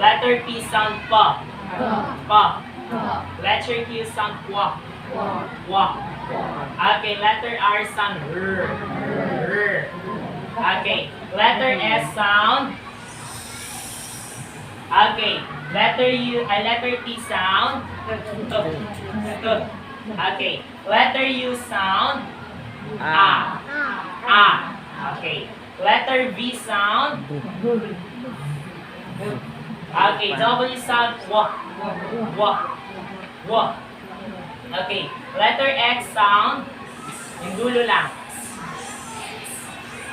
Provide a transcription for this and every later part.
Letter P sound pa. Pa. Letter Q sound kwa. Kwa. Okay, letter R sound r. R. Okay, letter S sound. Okay, letter T sound. T. Okay, letter U sound. A. A. Okay, letter V sound. Okay, W sound. Wa. Wa. Wa. Okay, letter X sound. Yung dulo lang.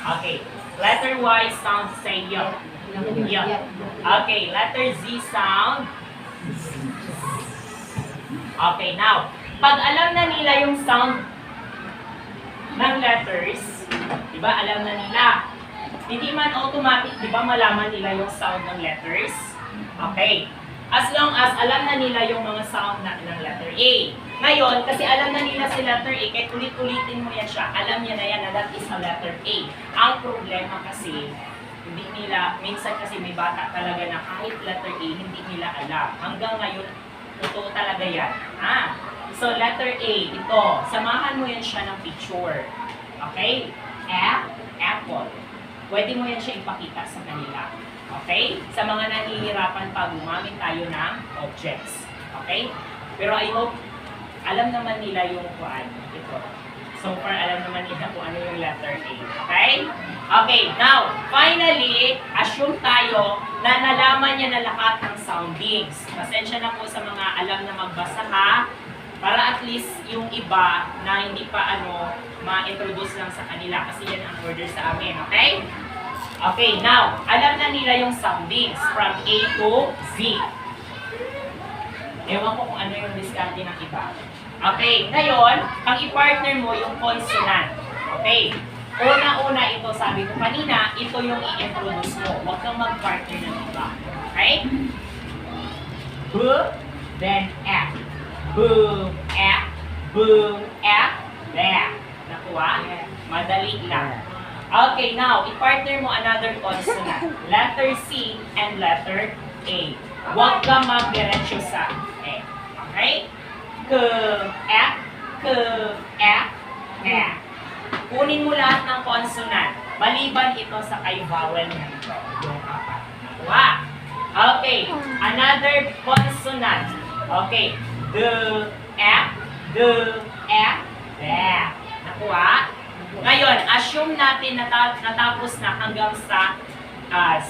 Okay, letter Y sound. Say yo. Yo. Okay, letter Z sound. Okay, now, pag alam na nila yung sound ng letters, di ba, alam na nila, hindi man automatic, di ba, malaman nila yung sound ng letters? Okay. As long as alam na nila yung mga sound ng letter A. Ngayon, kasi alam na nila si letter A, kahit ulit-ulitin mo yan siya, alam niya na yan na that is a letter A. Ang problema kasi, hindi nila, minsan kasi may bata talaga na kahit letter A, hindi nila alam. Hanggang ngayon, totoo talaga yan. So, letter A, ito, samahan mo yan siya ng picture. Okay? Apple. Pwede mo yan siya ipakita sa kanila. Okay? Sa mga nahihirapan pa, gumamit tayo ng objects. Okay? Pero I hope, alam naman nila yung kuan. Ito. So far, alam naman nila kung ano yung letter A. Okay? Okay, now, finally, assume tayo na nalaman niya na lahat ng soundings. Pasensya na po sa mga alam na magbasa ha, para at least yung iba na hindi pa ma-introduce lang sa kanila kasi yan ang order sa amin. Okay? Okay, now, alam na nila yung soundings from A to Z. Ewan ko kung ano yung diskarte ng iba. Okay, ngayon, ang i-partner mo yung consonant. Okay, una-una ito, sabi ko kanina, ito yung i-introduce mo. Huwag kang mag-partner ng iba. Okay? B, then F. B, F, B, F, B. Nakuha? Madali lang. Okay, now, i-partner mo another consonant. Letter C and letter A. Huwag ka mag-diretso sa E. Okay? K, F, K, F, F. Kunin mo lahat ng consonant. Maliban ito sa kay vowel na ito. Yung apat. Nakuha? Okay, another consonant. Okay. D, F, D, F, D. Nakuha? Ngayon, assume natin natapos na hanggang sa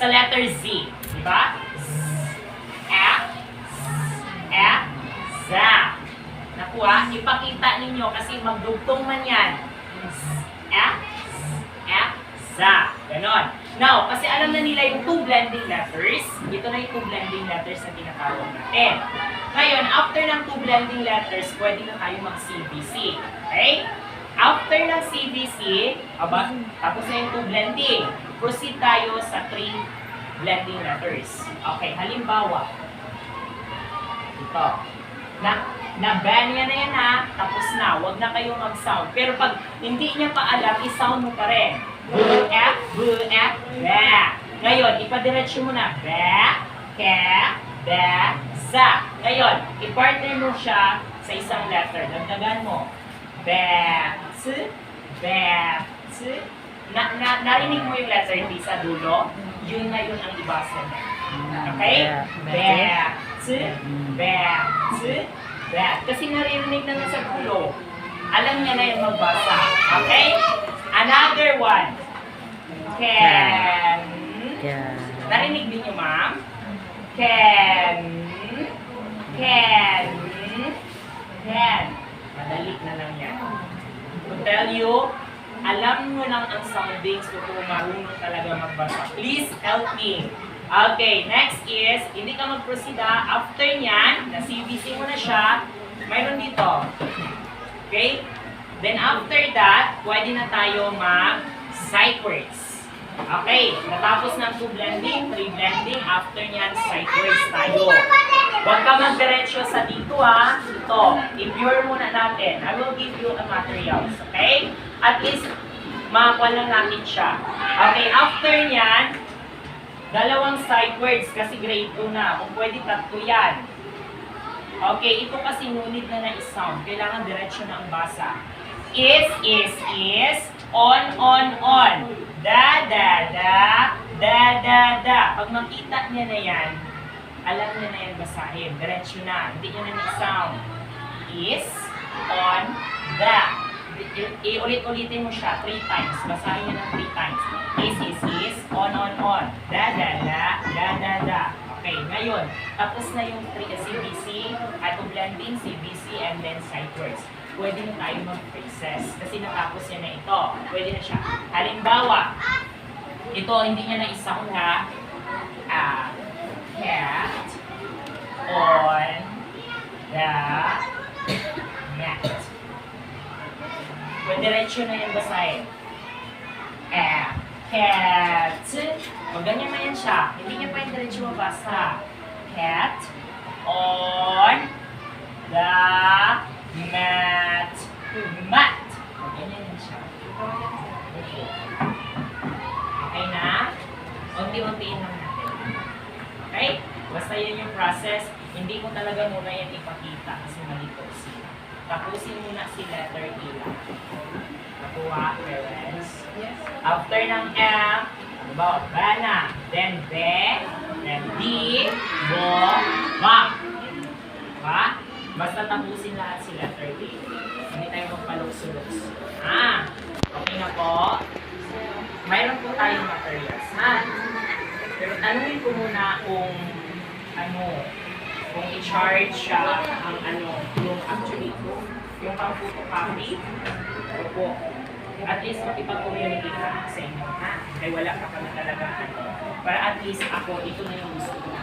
letter Z. Diba? Z, F, F, Z. Nakuha? Ipakita ninyo kasi magdugtong man yan. Z, F, F, Z. Ganon. Now, kasi alam na nila yung two blending letters. Ito na yung two blending letters na tinatawag natin. Ngayon, after ng two blending letters, pwede na tayo mag-CBC. Okay? After ng CBC, tapos na yung two blending. Proceed tayo sa three blending letters. Okay, halimbawa, ito. Na-ban niya na yan ha, tapos na. Huwag na kayong mag-sound. Pero pag hindi niya pa alam, i-sound mo pa rin. B, F, B, F, B. Ngayon, ipadiretso mo na. B, K, B, Z. Ngayon, i-partner mo siya sa isang letter. Dagdagan mo. B-S, B-S. Narinig mo yung letter hindi sa dulo? Yun na yun ang ibasa niya. Okay? B-S, B-S, B-S. Kasi narinig na sa dulo. Alam niya na yung magbasa. Okay? Another one. Can. Narinig din niyo, ma'am? Can. Can. Can. Madali na lang yan. To tell you, alam nyo lang ang soundings kung marunong talaga magbasa. Please help me. Okay, next is, hindi ka mag-proceed ha. After nyan, na-CBC mo na siya, mayroon dito. Okay? Then after that, pwede na tayo mag-sight words. Okay, natapos ng 2 blending, 3 blending, after nyan, sight words tayo. Huwag ka mag-diretso sa dito ha. Ito, i-pure muna natin. I will give you a materials, okay? At least, makakuha lang natin siya. Okay, after nyan, Dalawang sight words kasi grade 2 na. Kung pwede, tatlo yan. Okay, ito kasi ngunit na na-sound. Kailangan diretso na ang basa. Is, on. Da. Pag makita niya na yan, alam niya na yan basahin. Diretso na. Hindi niya na na-sound. Is, on, da. Iulit-ulitin mo siya 3 times. Basahin niya ng 3 times. Is, on. Da. Okay, ngayon, tapos na yung CBC, auto-blending, CBC, and then sight words. Pwede na tayo mag-phrases kasi natapos yan na ito. Pwede na siya. Halimbawa, ito hindi niya na-sound ha. Cat on the mat. Pwede diretso na yan basahin. Cat. O, ganyan na yan siya. Hindi niya pa yung diretso mabasa. Cat on the mat. O, ganyan yan siya. Okay na? Unti-untiin lang natin. Okay? Basta yan yung process. Hindi mo talaga muna yan ipakita kasi malito sila. Tapusin muna si letter E lang. Nakuha, parents. Yes. After ng M, halimbawa, bana, then be, then di, bo, ba. Diba? Basta tapusin lahat si letter D. Hindi tayo magpaluks-luks. Okay na po? Mayroon po tayong materials, ha? Pero tanungin ko muna kung kung i-charge siya yung actually, yung pang-photocopy, opo. At least makipag-communicate ka sa inyo, ha? Kaya wala ka pa na talaga, para at least ako, ito na yung gusto ko na.